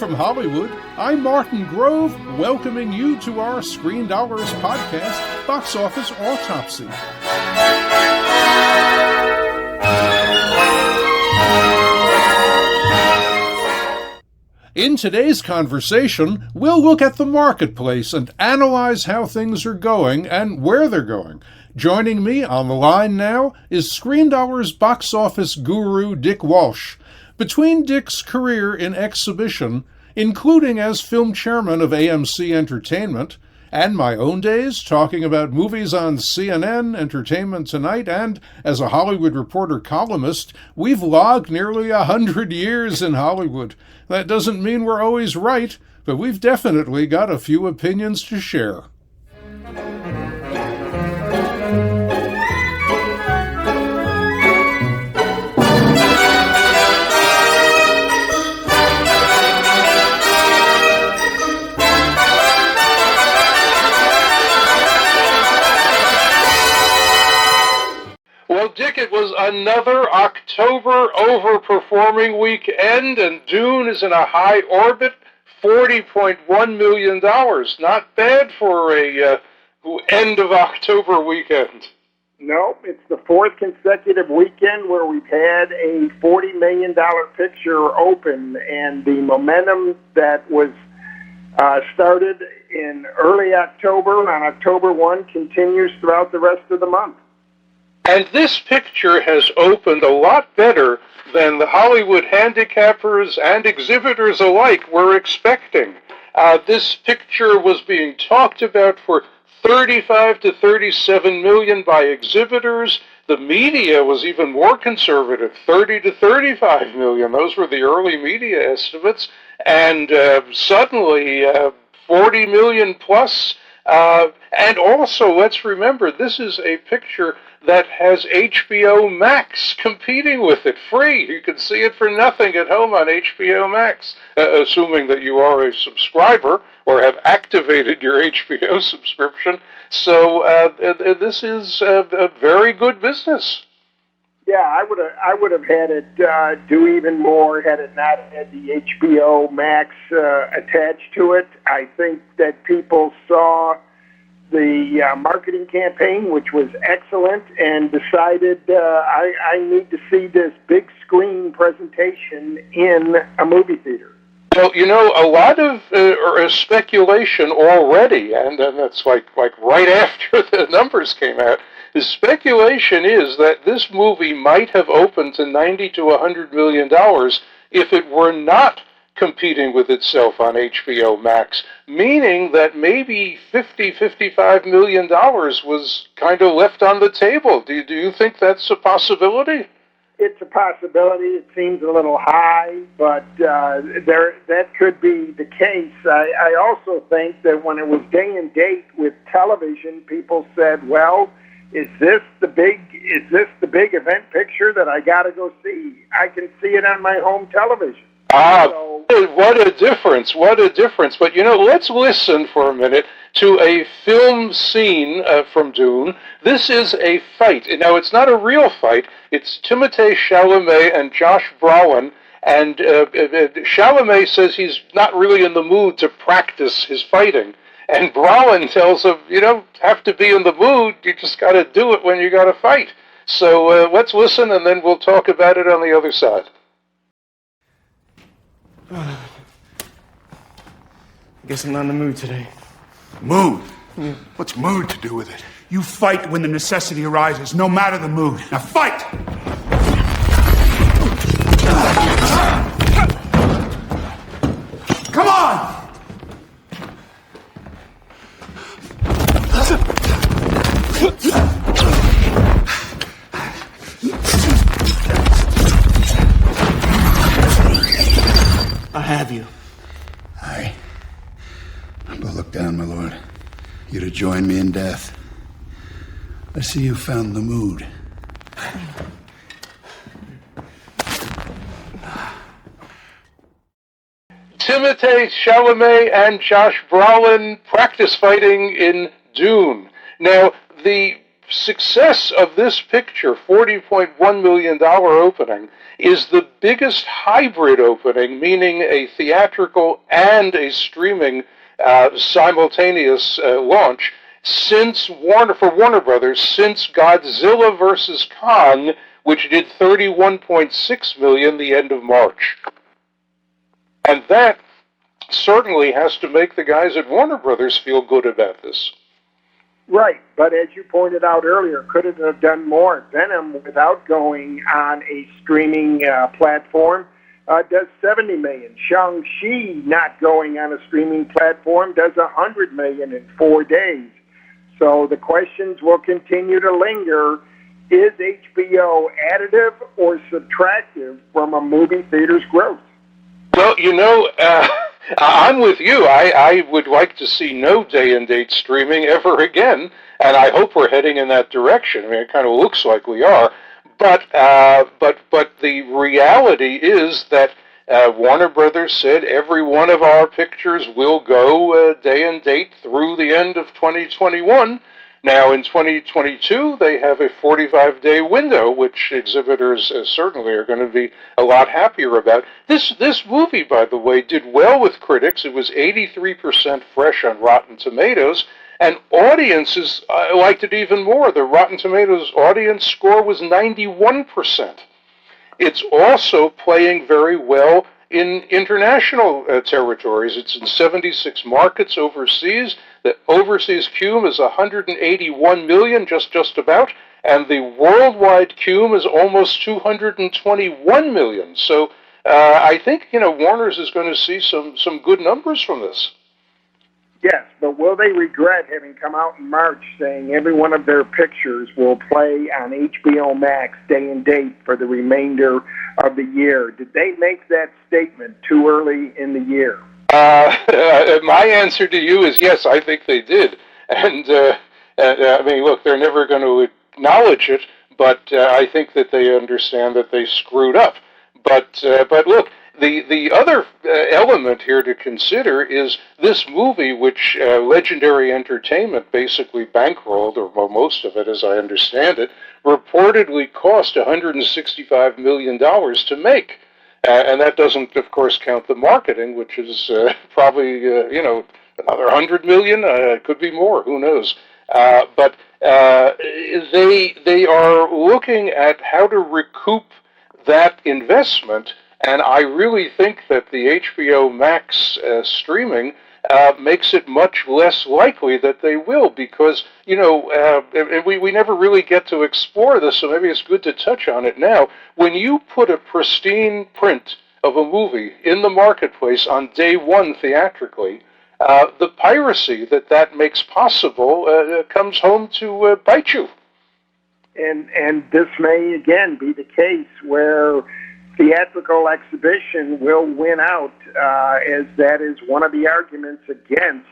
from Hollywood, I'm Martin Grove, welcoming you to our Screendollars podcast, Box Office Autopsy. In today's conversation, we'll look at the marketplace and analyze how things are going and where they're going. Joining me on the line now is Screendollars box office guru Dick Walsh. Between Dick's career in exhibition, including as film chairman of AMC Entertainment, and my own days talking about movies on CNN, Entertainment Tonight, and as a Hollywood Reporter columnist, we've logged nearly 100 years in Hollywood. That doesn't mean we're always right, but we've definitely got a few opinions to share. Well, Dick, it was another October overperforming weekend, and Dune is in a high orbit, $40.1 million. Not bad for a end of October weekend. Nope, it's the fourth consecutive weekend where we've had a $40 million picture open, and the momentum that was started in early October on October 1 continues throughout the rest of the month. And this picture has opened a lot better than the Hollywood handicappers and exhibitors alike were expecting. This picture was being talked about for 35 to 37 million by exhibitors. The media was even more conservative, 30 to 35 million. Those were the early media estimates. And suddenly 40 million plus. And also, let's remember, this is a picture that has HBO Max competing with it free. You can see it for nothing at home on HBO Max, assuming that you are a subscriber or have activated your HBO subscription. So this is a very good business. Yeah, I would have had it do even more had it not had the HBO Max attached to it. I think that people saw the marketing campaign, which was excellent, and decided I need to see this big screen presentation in a movie theater. Well, you know, a lot of speculation already, and that's like right after the numbers came out. The speculation is that this movie might have opened to $90 to $100 million if it were not competing with itself on HBO Max, meaning that maybe $55 million was kind of left on the table. Do you think that's a possibility? It's a possibility. It seems a little high, but that could be the case. I also think that when it was day and date with television, people said, well, is this the big event picture that I got to go see? I can see it on my home television. What a difference, what a difference. But, you know, let's listen for a minute to a film scene from Dune. This is a fight. Now, it's not a real fight. It's Timothée Chalamet and Josh Brolin. And Chalamet says he's not really in the mood to practice his fighting. And Brolin tells him, you don't have to be in the mood. You just got to do it when you got to fight. So let's listen, and then we'll talk about it on the other side. I guess I'm not in the mood today. Mood? Yeah. What's mood to do with it? You fight when the necessity arises, no matter the mood. Now fight! Come on! I have you. Aye. But look down, my lord. You're to join me in death. I see you found the mood. Timothée Chalamet and Josh Brolin practice fighting in Dune. Now, the success of this picture, $40.1 million opening, is the biggest hybrid opening, meaning a theatrical and a streaming simultaneous launch since Warner Brothers, since Godzilla vs. Kong, which did $31.6 million the end of March. And that certainly has to make the guys at Warner Brothers feel good about this. Right, but as you pointed out earlier, could it have done more? Venom, without going on a streaming platform, does $70 million. Shang-Chi, not going on a streaming platform, does $100 million in 4 days. So the questions will continue to linger. Is HBO additive or subtractive from a movie theater's growth? Well, I'm with you. I would like to see no day-and-date streaming ever again, and I hope we're heading in that direction. I mean, it kind of looks like we are. But the reality is that Warner Brothers said every one of our pictures will go day and date through the end of 2021. Now, in 2022, they have a 45-day window, which exhibitors certainly are going to be a lot happier about. This movie, by the way, did well with critics. It was 83% fresh on Rotten Tomatoes, and audiences liked it even more. The Rotten Tomatoes audience score was 91%. It's also playing very well in international territories. It's in 76 markets overseas. The overseas cume is 181 million, just about, and the worldwide cume is almost 221 million. So I think Warner's is going to see some good numbers from this. Yes, but will they regret having come out in March saying every one of their pictures will play on HBO Max day and date for the remainder of the year? Did they make that statement too early in the year? My answer to you is yes, I think they did. And I mean, look, they're never going to acknowledge it, but I think that they understand that they screwed up. But look, the other element here to consider is this movie, which Legendary Entertainment basically bankrolled, or most of it, as I understand it, reportedly cost $165 million to make. And that doesn't, of course, count the marketing, which is probably, another $100 million. Could be more. Who knows? But they are looking at how to recoup that investment, and I really think that the HBO Max streaming makes it much less likely that they will, because, we never really get to explore this, so maybe it's good to touch on it now. When you put a pristine print of a movie in the marketplace on day one theatrically, the piracy that makes possible comes home to bite you. And this may, again, be the case where theatrical exhibition will win out, as that is one of the arguments against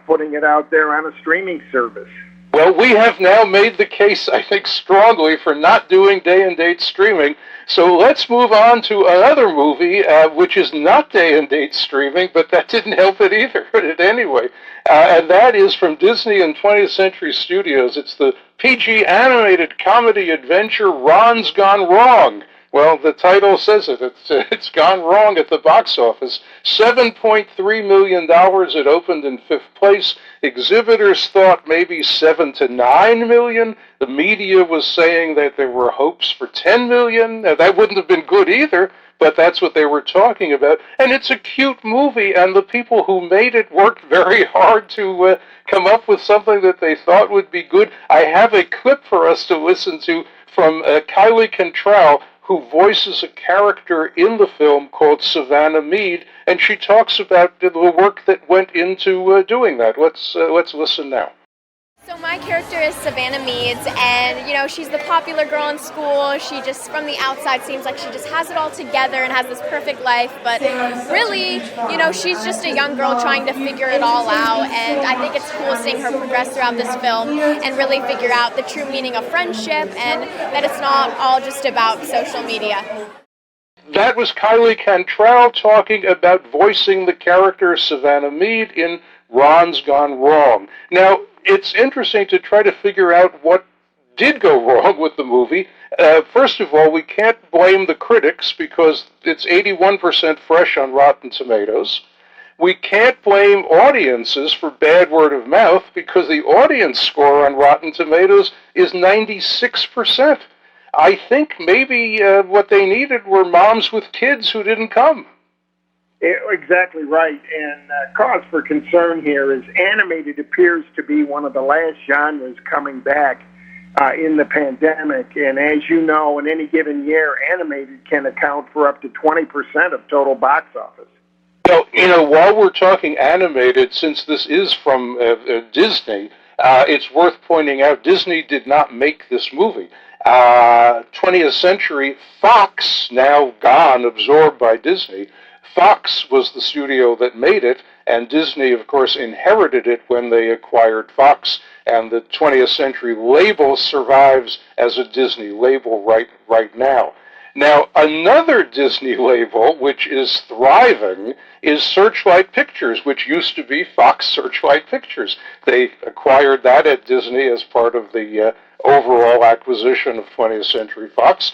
putting it out there on a streaming service. Well, we have now made the case, I think, strongly for not doing day-and-date streaming. So let's move on to another movie, which is not day-and-date streaming, but that didn't help it either, but anyway. And that is from Disney and 20th Century Studios. It's the PG animated comedy adventure Ron's Gone Wrong. Well, the title says it. It's gone wrong at the box office. $7.3 million. It opened in 5th place. Exhibitors thought maybe $7 to $9 million. The media was saying that there were hopes for $10 million. Now, that wouldn't have been good either, but that's what they were talking about. And it's a cute movie, and the people who made it worked very hard to come up with something that they thought would be good. I have a clip for us to listen to from Kylie Cantrell, who voices a character in the film called Savannah Mead, and she talks about the work that went into doing that. Let's listen now. So my character is Savannah Meads, and she's the popular girl in school. She just, from the outside, seems like she just has it all together and has this perfect life, but really, she's just a young girl trying to figure it all out, and I think it's cool seeing her progress throughout this film and really figure out the true meaning of friendship, and that it's not all just about social media. That was Kylie Cantrell talking about voicing the character Savannah Mead in Ron's Gone Wrong. Now, it's interesting to try to figure out what did go wrong with the movie. First of all, we can't blame the critics because it's 81% fresh on Rotten Tomatoes. We can't blame audiences for bad word of mouth because the audience score on Rotten Tomatoes is 96%. I think maybe what they needed were moms with kids who didn't come. Exactly right. And cause for concern here is animated appears to be one of the last genres coming back in the pandemic. And as you know, in any given year, animated can account for up to 20% of total box office. Well, while we're talking animated, since this is from Disney, it's worth pointing out Disney did not make this movie. 20th Century Fox, now gone, absorbed by Disney. Fox was the studio that made it, and Disney, of course, inherited it when they acquired Fox, and the 20th Century label survives as a Disney label right now. Now, another Disney label, which is thriving, is Searchlight Pictures, which used to be Fox Searchlight Pictures. They acquired that at Disney as part of the overall acquisition of 20th Century Fox.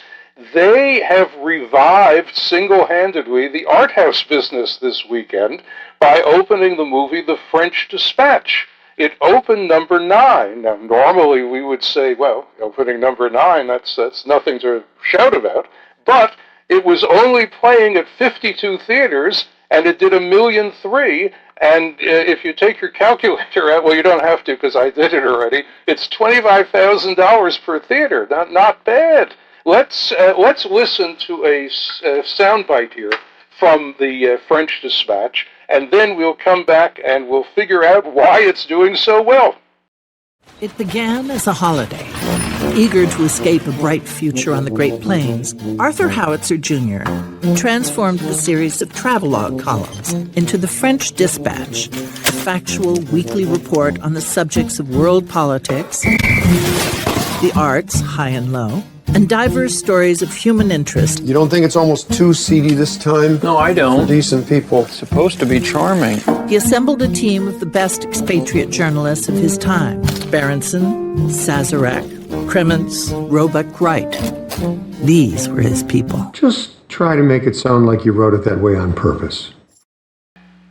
They have revived single-handedly the art house business this weekend by opening the movie The French Dispatch. It opened number 9. Now, normally we would say, well, opening number 9, that's nothing to shout about. But it was only playing at 52 theaters, and it did $1.3 million. And if you take your calculator out, well, you don't have to because I did it already. It's $25,000 per theater. Not bad. Let's listen to a soundbite here from the French Dispatch, and then we'll come back and we'll figure out why it's doing so well. It began as a holiday. Eager to escape a bright future on the Great Plains, Arthur Howitzer Jr. transformed the series of travelogue columns into the French Dispatch, a factual weekly report on the subjects of world politics, the arts, high and low, and diverse stories of human interest. You don't think it's almost too seedy this time? No, I don't. Decent people. It's supposed to be charming. He assembled a team of the best expatriate journalists of his time: Berenson, Sazerac, Kremens, Roebuck Wright. These were his people. Just try to make it sound like you wrote it that way on purpose.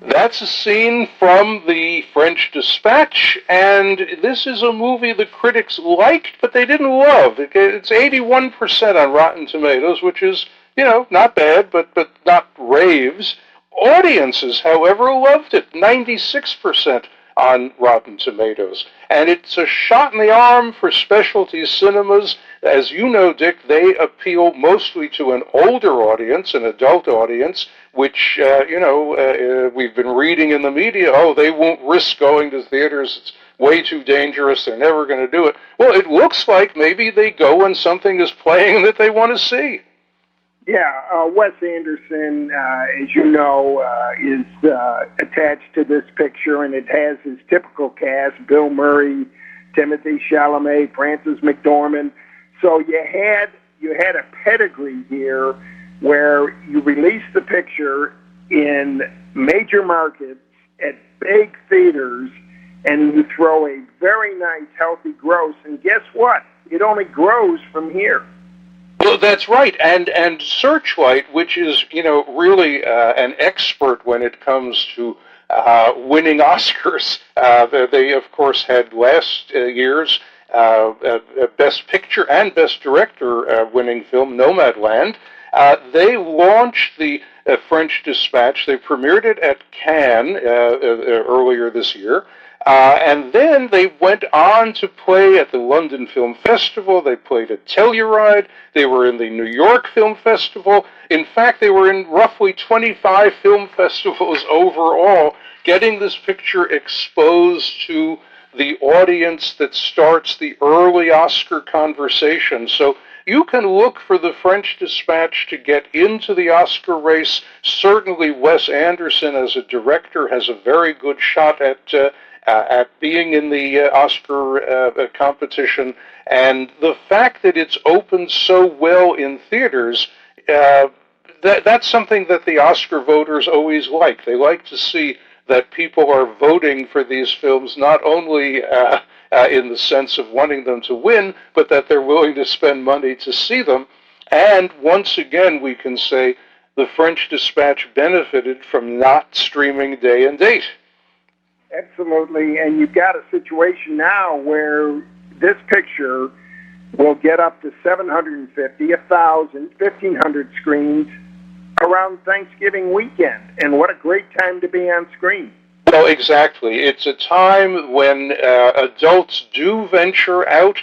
That's a scene from the French Dispatch, and this is a movie the critics liked, but they didn't love. It's 81% on Rotten Tomatoes, which is, not bad, but not raves. Audiences, however, loved it, 96% on Rotten Tomatoes. And it's a shot in the arm for specialty cinemas. As you know, Dick, they appeal mostly to an older audience, an adult audience, which, we've been reading in the media, they won't risk going to theaters. It's way too dangerous. They're never going to do it. Well, it looks like maybe they go when something is playing that they want to see. Yeah, Wes Anderson, as you know, is attached to this picture, and it has his typical cast: Bill Murray, Timothy Chalamet, Frances McDormand. So you had a pedigree here where you release the picture in major markets at big theaters, and you throw a very nice, healthy gross, and guess what? It only grows from here. Well, that's right, and Searchlight, which is, really an expert when it comes to winning Oscars. They, of course, had last year's Best Picture and Best Director winning film, Nomadland. They launched the French Dispatch. They premiered it at Cannes earlier this year. And then they went on to play at the London Film Festival. They played at Telluride. They were in the New York Film Festival. In fact, they were in roughly 25 film festivals overall, getting this picture exposed to the audience that starts the early Oscar conversation. So you can look for the French Dispatch to get into the Oscar race. Certainly Wes Anderson, as a director, has a very good shot at being in the Oscar competition, and the fact that it's opened so well in theaters, that's something that the Oscar voters always like. They like to see that people are voting for these films not only in the sense of wanting them to win, but that they're willing to spend money to see them. And once again, we can say the French Dispatch benefited from not streaming day and date. Absolutely, and you've got a situation now where this picture will get up to 750, 1,000, 1,500 screens around Thanksgiving weekend. And what a great time to be on screen. Well, exactly. It's a time when adults do venture out.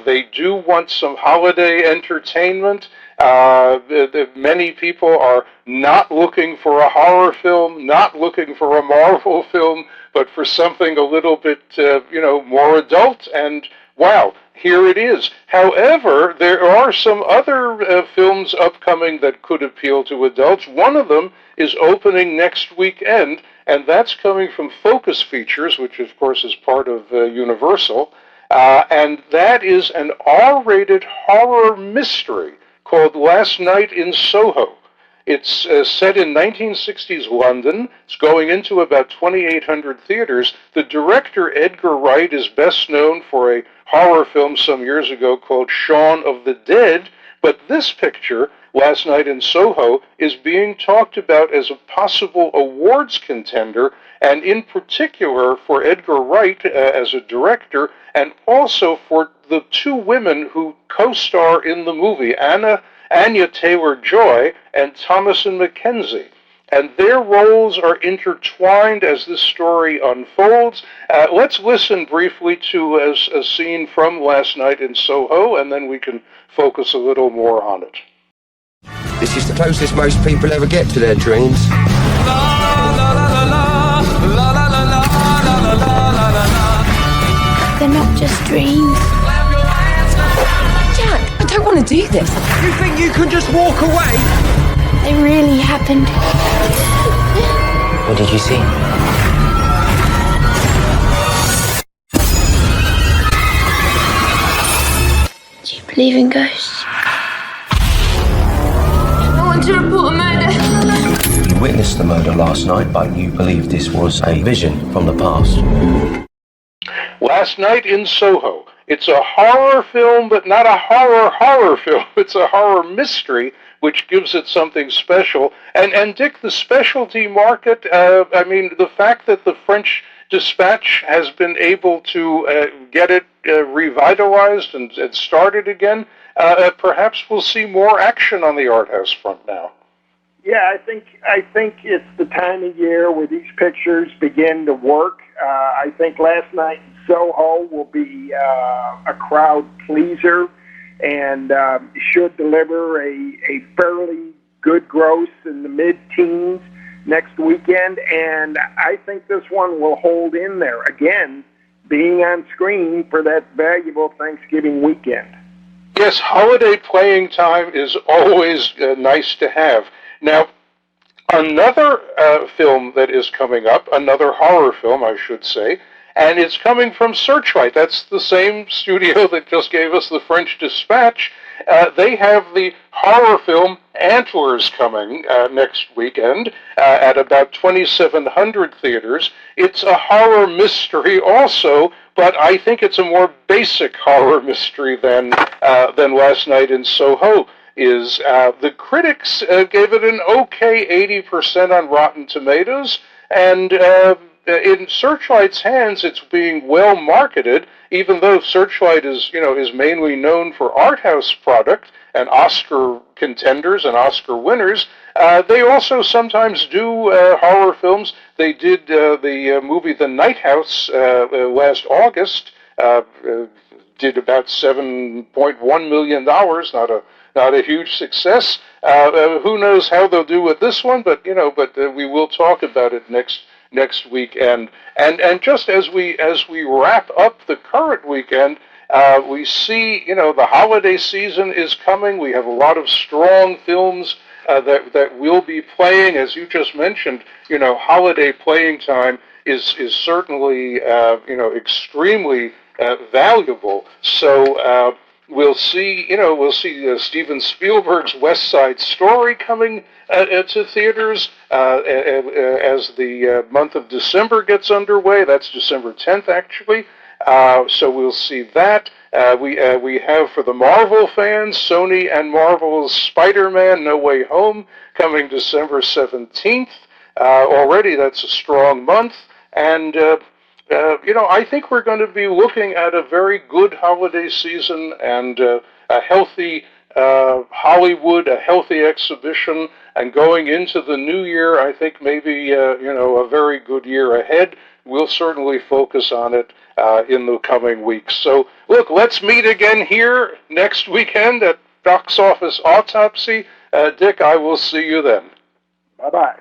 They do want some holiday entertainment. Many people are not looking for a horror film, not looking for a Marvel film, but for something a little bit, more adult. And wow, here it is. However, there are some other films upcoming that could appeal to adults. One of them is opening next weekend, and that's coming from Focus Features, which of course is part of Universal, and that is an R-rated horror mystery called Last Night in Soho. It's set in 1960s London. It's going into about 2,800 theaters. The director, Edgar Wright, is best known for a horror film some years ago called Shaun of the Dead, but this picture, Last Night in Soho, is being talked about as a possible awards contender, and in particular for Edgar Wright as a director, and also for the two women who co-star in the movie, Anya Taylor-Joy and Thomasin McKenzie. And their roles are intertwined as this story unfolds. Let's listen briefly to a scene from Last Night in Soho, and then we can focus a little more on it. This is the closest most people ever get to their dreams. They're not just dreams. Jack, I don't want to do this. You think you can just walk away? They really happened. What did you see? Do you believe in ghosts? I want to report a murder. You witnessed the murder last night, but you believe this was a vision from the past. Last Night in Soho. It's a horror film, but not a horror film. It's a horror mystery, which gives it something special. And Dick, the specialty market, the fact that the French Dispatch has been able to get it revitalized and started again, perhaps we'll see more action on the art house front now. Yeah, I think it's the time of year where these pictures begin to work. I think Last Night in Soho will be a crowd pleaser and should deliver a fairly good gross in the mid-teens next weekend. And I think this one will hold in there, again, being on screen for that valuable Thanksgiving weekend. Yes, holiday playing time is always nice to have. Now, another film that is coming up, another horror film, I should say, and it's coming from Searchlight. That's the same studio that just gave us the French Dispatch. They have the horror film Antlers coming next weekend at about 2,700 theaters. It's a horror mystery also, but I think it's a more basic horror mystery than Last Night in Soho is. The critics gave it an okay 80% on Rotten Tomatoes, and in Searchlight's hands, it's being well marketed, even though Searchlight is mainly known for art house product and Oscar contenders and Oscar winners. They also sometimes do horror films. They did the movie The Night House last August. Did about $7.1 million. Not a huge success. Who knows how they'll do with this one? But we will talk about it next weekend. And just as we wrap up the current weekend, we see the holiday season is coming. We have a lot of strong films that will be playing, as you just mentioned. Holiday playing time is certainly extremely valuable. So we'll see Steven Spielberg's West Side Story coming to theaters as the month of December gets underway. That's December 10th, actually. So we'll see that. We have, for the Marvel fans, Sony and Marvel's Spider-Man No Way Home coming December 17th. Already that's a strong month. And, I think we're going to be looking at a very good holiday season and a healthy Hollywood, a healthy exhibition. And going into the new year, I think maybe, a very good year ahead. We'll certainly focus on it in the coming weeks. So, look, let's meet again here next weekend at Box Office Autopsy. Dick, I will see you then. Bye-bye.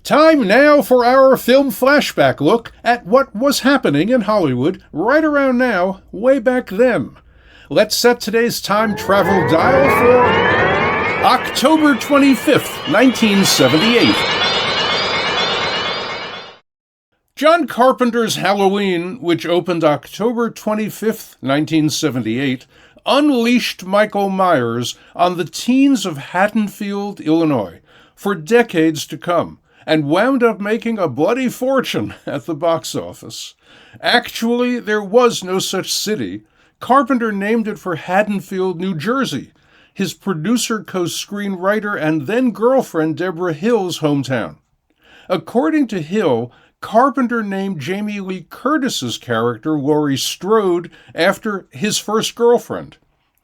Time now for our film flashback look at what was happening in Hollywood right around now, way back then. Let's set today's time travel dial for October 25th, 1978. John Carpenter's Halloween, which opened October 25th, 1978, unleashed Michael Myers on the teens of Haddonfield, Illinois, for decades to come, and wound up making a bloody fortune at the box office. Actually, there was no such city. Carpenter named it for Haddonfield, New Jersey, his producer, co-screenwriter, and then-girlfriend Deborah Hill's hometown. According to Hill, Carpenter named Jamie Lee Curtis's character, Laurie Strode, after his first girlfriend.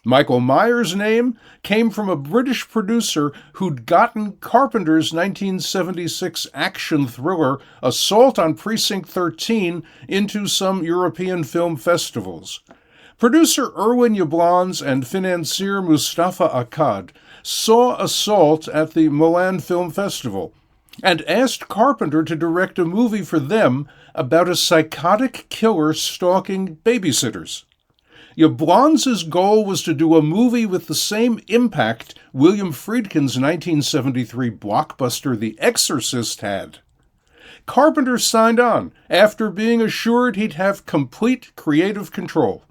Michael Myers' name came from a British producer who'd gotten Carpenter's 1976 action thriller Assault on Precinct 13 into some European film festivals. Producer Erwin Yablans and financier Mustafa Akkad saw Assault at the Milan Film Festival and asked Carpenter to direct a movie for them about a psychotic killer stalking babysitters. Yablans' goal was to do a movie with the same impact William Friedkin's 1973 blockbuster The Exorcist had. Carpenter signed on after being assured he'd have complete creative control.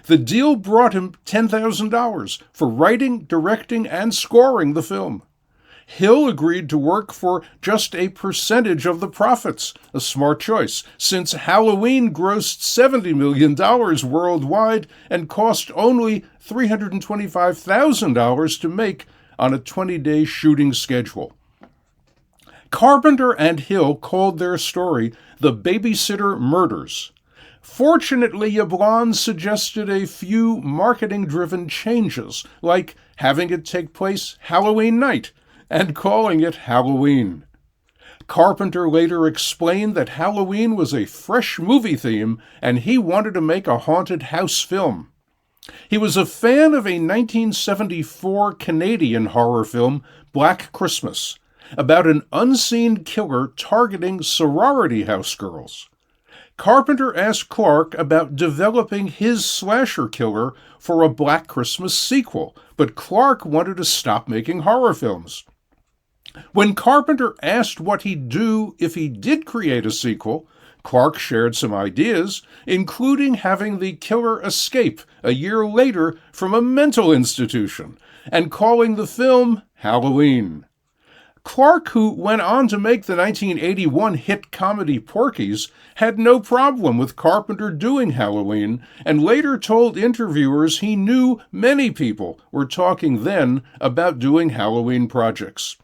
The deal brought him $10,000 for writing, directing, and scoring the film. Hill agreed to work for just a percentage of the profits, a smart choice, since Halloween grossed $70 million worldwide and cost only $325,000 to make on a 20-day shooting schedule. Carpenter and Hill called their story The Babysitter Murders. Fortunately, Yablans suggested a few marketing-driven changes, like having it take place Halloween night, and calling it Halloween. Carpenter later explained that Halloween was a fresh movie theme and he wanted to make a haunted house film. He was a fan of a 1974 Canadian horror film, Black Christmas, about an unseen killer targeting sorority house girls. Carpenter asked Clark about developing his slasher killer for a Black Christmas sequel, but Clark wanted to stop making horror films. When Carpenter asked what he'd do if he did create a sequel, Clark shared some ideas, including having the killer escape a year later from a mental institution and calling the film Halloween. Clark, who went on to make the 1981 hit comedy Porky's, had no problem with Carpenter doing Halloween, and later told interviewers he knew many people were talking then about doing Halloween projects.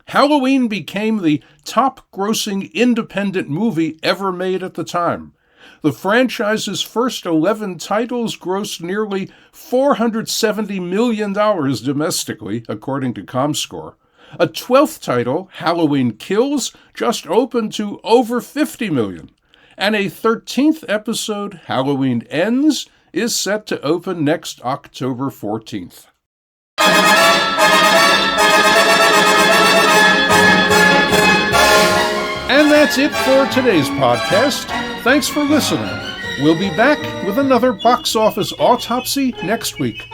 Halloween became the top-grossing independent movie ever made at the time. The franchise's first 11 titles grossed nearly $470 million domestically, according to ComScore. A 12th title, Halloween Kills, just opened to over $50 million. And a 13th episode, Halloween Ends, is set to open next October 14th. And that's it for today's podcast. Thanks for listening. We'll be back with another box office autopsy next week.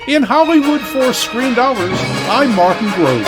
In Hollywood for Screendollars, I'm Martin Grove.